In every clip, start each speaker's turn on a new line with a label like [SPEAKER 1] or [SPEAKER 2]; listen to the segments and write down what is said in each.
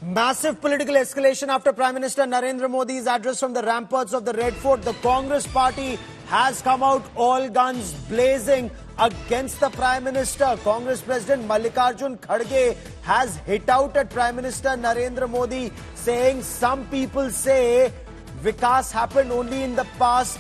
[SPEAKER 1] Massive political escalation after Prime Minister Narendra Modi's address from the ramparts of the Red Fort. The Congress party has come out all guns blazing against the Prime Minister. Congress President Mallikarjun Kharge has hit out at Prime Minister Narendra Modi, saying some people say Vikas happened only in the past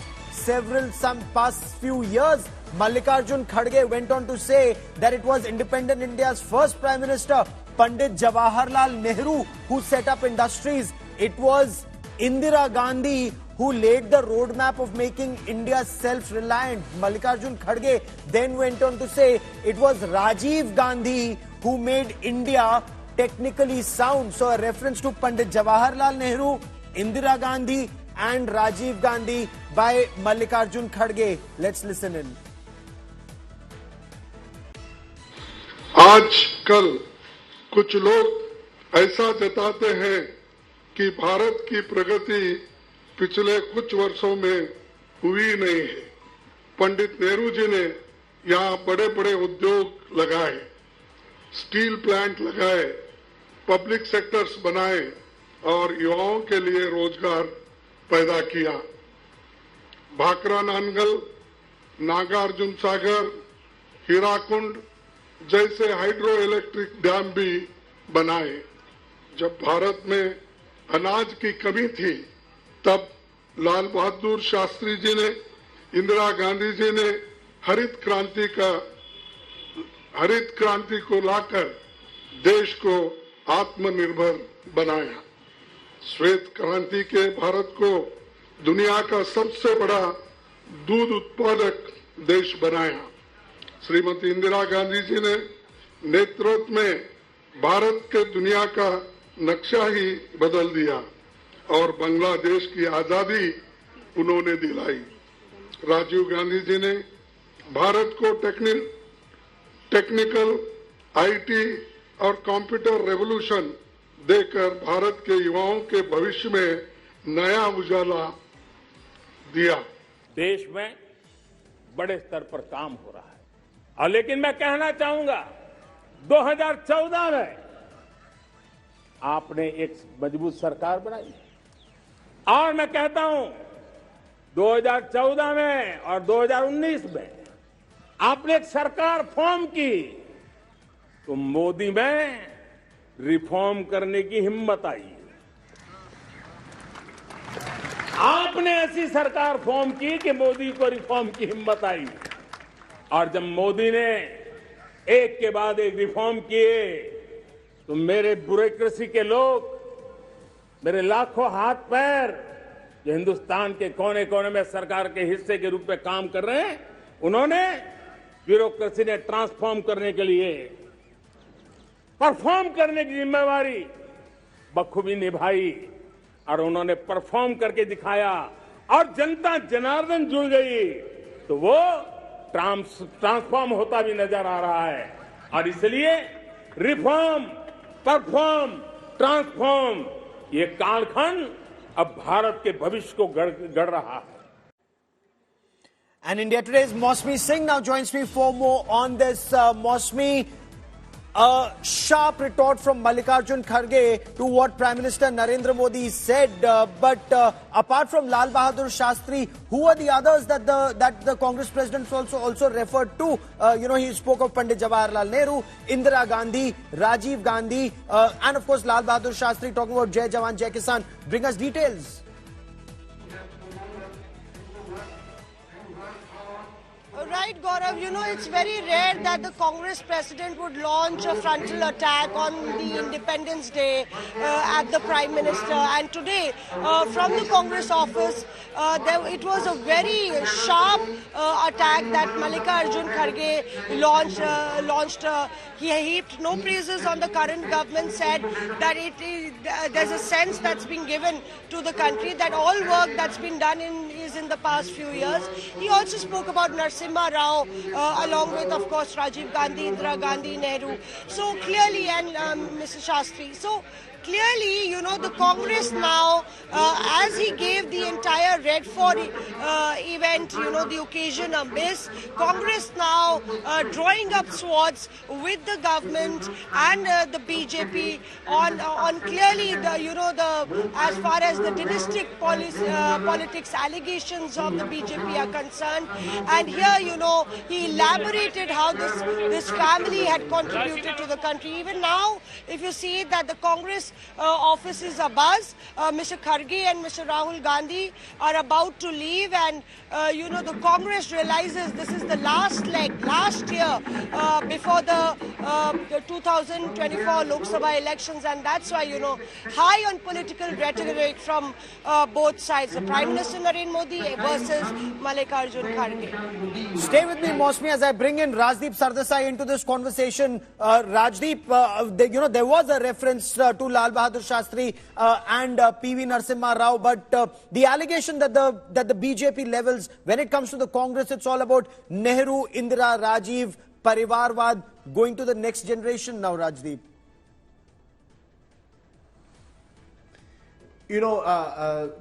[SPEAKER 1] few years. Mallikarjun Kharge went on to say that it was independent India's first Prime Minister, Pandit Jawaharlal Nehru, who set up industries. It was Indira Gandhi who laid the roadmap of making India self-reliant. Mallikarjun Kharge then went on to say it was Rajiv Gandhi who made India technically sound. So a reference to Pandit Jawaharlal Nehru, Indira Gandhi and Rajiv Gandhi by Mallikarjun Kharge. Let's listen in.
[SPEAKER 2] आजकल कुछ लोग ऐसा जताते हैं कि भारत की प्रगति पिछले कुछ वर्षों में हुई नहीं है। पंडित नेहरू जी ने यहाँ बड़े बड़े उद्योग लगाए, स्टील प्लांट लगाए, पब्लिक सेक्टर्स बनाए और युवाओं के लिए रोजगार पैदा किया। भाखरा नानगल, नागार्जुन सागर, हीराकुंड जैसे हाइड्रो इलेक्ट्रिक डैम भी बनाए। जब भारत में अनाज की कमी थी तब लाल बहादुर शास्त्री जी ने, इंदिरा गांधी जी ने हरित क्रांति को लाकर देश को आत्मनिर्भर बनाया। श्वेत क्रांति के भारत को दुनिया का सबसे बड़ा दूध उत्पादक देश बनाया। श्रीमती इंदिरा गांधी जी ने नेतृत्व में भारत के दुनिया का नक्शा ही बदल दिया और बांग्लादेश की आजादी उन्होंने दिलाई। राजीव गांधी जी ने भारत को टेक्निकल, आईटी और कंप्यूटर रेवोल्यूशन देकर भारत के युवाओं के भविष्य में नया उजाला दिया।
[SPEAKER 3] देश में बड़े स्तर पर काम हो रहा है और लेकिन मैं कहना चाहूंगा 2014 में आपने एक मजबूत सरकार बनाई और मैं कहता हूं 2014 में और 2019 में आपने एक सरकार फॉर्म की तो मोदी में रिफॉर्म करने की हिम्मत आई। आपने ऐसी सरकार फॉर्म की कि मोदी को रिफॉर्म की हिम्मत आई और जब मोदी ने एक के बाद एक रिफॉर्म किए तो मेरे ब्यूरोक्रेसी के लोग, मेरे लाखों हाथ पैर जो हिंदुस्तान के कोने कोने में सरकार के हिस्से के रूप में काम कर रहे हैं, उन्होंने ब्यूरोक्रेसी ने ट्रांसफॉर्म करने के लिए परफॉर्म करने की जिम्मेवारी बखूबी निभाई और उन्होंने परफॉर्म करके दिखाया और जनता जनार्दन जुड़ गई तो वो ट्रांसफॉर्म होता भी नजर आ रहा है। और इसलिए रिफॉर्म, परफॉर्म, ट्रांसफॉर्म ये कालखंड अब भारत के भविष्य को गढ़ रहा है।
[SPEAKER 1] And India Today's Mosmi Singh now joins me for more on this. Mosmi, a sharp retort from Mallikarjun Kharge to what Prime Minister Narendra Modi said. But apart from Lal Bahadur Shastri, who are the others that the Congress president also referred to? He spoke of Pandit Jawaharlal Nehru, Indira Gandhi, Rajiv Gandhi, and of course Lal Bahadur Shastri talking about Jai Jawan, Jai Kisan. Bring us details.
[SPEAKER 4] Right, Gaurav, it's very rare that the Congress president would launch a frontal attack on the Independence Day at the Prime Minister. And today, from the Congress office, it was a very sharp attack that Mallikarjun Kharge launched. He heaped no praises on the current government, said that there's a sense that's been given to the country that all work that's been done is in the past few years. He also spoke about Narsim Narasimha Rao, along with, of course, Rajiv Gandhi, Indira Gandhi, Nehru. So clearly, and Mr. Shastri. So clearly, you know, the Congress now, as he gave the entire Red Fort event, you know, the occasion a miss, Congress now drawing up swords with the government and the BJP on clearly the, you know, the as far as the dynastic politics allegations of the BJP are concerned. And here, you know, he elaborated how this family had contributed to the country. Even now, if you see that the Congress offices are buzz, Mr. Kharge and Mr. Rahul Gandhi are about to leave, and you know, the Congress realizes this is the last leg, last year before the 2024 Lok Sabha elections, and that's why, you know, high on political rhetoric from both sides, the Prime Minister Narendra Modi versus Mallikarjun Kharge.
[SPEAKER 1] Stay with me, Mosmi, as I bring in Rajdeep Sardesai into this conversation. Rajdeep, you know, there was a reference to Lal Bahadur Shastri and PV Narasimha Rao, but the allegation that the BJP levels, when it comes to the Congress, it's all about Nehru, Indira, Rajiv, Parivarwad, going to the next generation now, Rajdeep.
[SPEAKER 5] You know,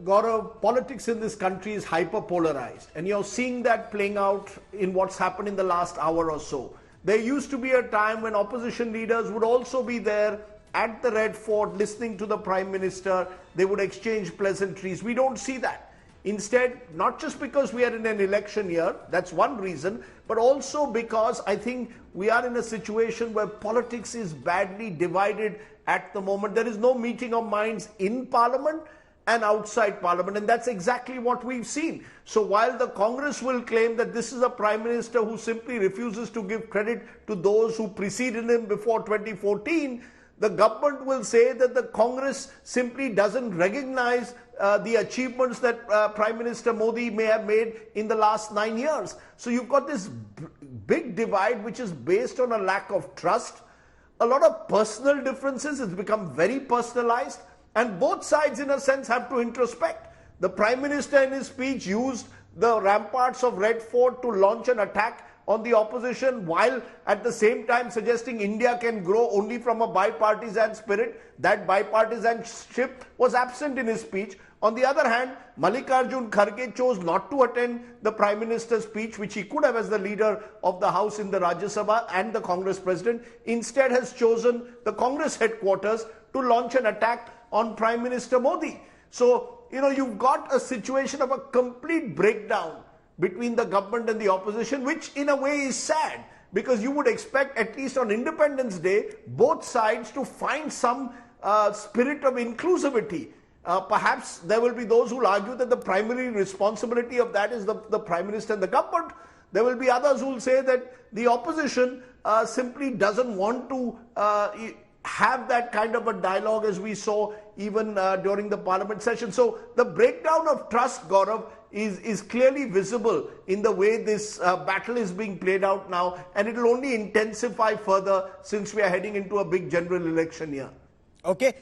[SPEAKER 5] Gaurav, politics in this country is hyper-polarized, and you're seeing that playing out in what's happened in the last hour or so. There used to be a time when opposition leaders would also be there at the Red Fort listening to the Prime Minister. They would exchange pleasantries. We don't see that. Instead, not just because we are in an election year, that's one reason, but also because I think we are in a situation where politics is badly divided at the moment. There is no meeting of minds in Parliament and outside Parliament, and that's exactly what we've seen. So while the Congress will claim that this is a Prime Minister who simply refuses to give credit to those who preceded him before 2014, the government will say that the Congress simply doesn't recognize the achievements that Prime Minister Modi may have made in the last 9 years. So you've got this big divide which is based on a lack of trust, a lot of personal differences. It's become very personalized, and both sides in a sense have to introspect. The Prime Minister in his speech used the ramparts of Red Fort to launch an attack on the opposition, while at the same time suggesting India can grow only from a bipartisan spirit. That bipartisanship was absent in his speech. On the other hand, Mallikarjun Kharge chose not to attend the Prime Minister's speech, which he could have as the leader of the House in the Rajya Sabha and the Congress president. Instead has chosen the Congress headquarters to launch an attack on Prime Minister Modi. So, you know, you've got a situation of a complete breakdown between the government and the opposition, which in a way is sad, because you would expect, at least on Independence Day, both sides to find some spirit of inclusivity. Perhaps there will be those who will argue that the primary responsibility of that is the Prime Minister and the government. There will be others who will say that the opposition simply doesn't want to have that kind of a dialogue as we saw even during the Parliament session. So the breakdown of trust, Gaurav, is clearly visible in the way this battle is being played out now, and it will only intensify further since we are heading into a big general election year.
[SPEAKER 1] Okay.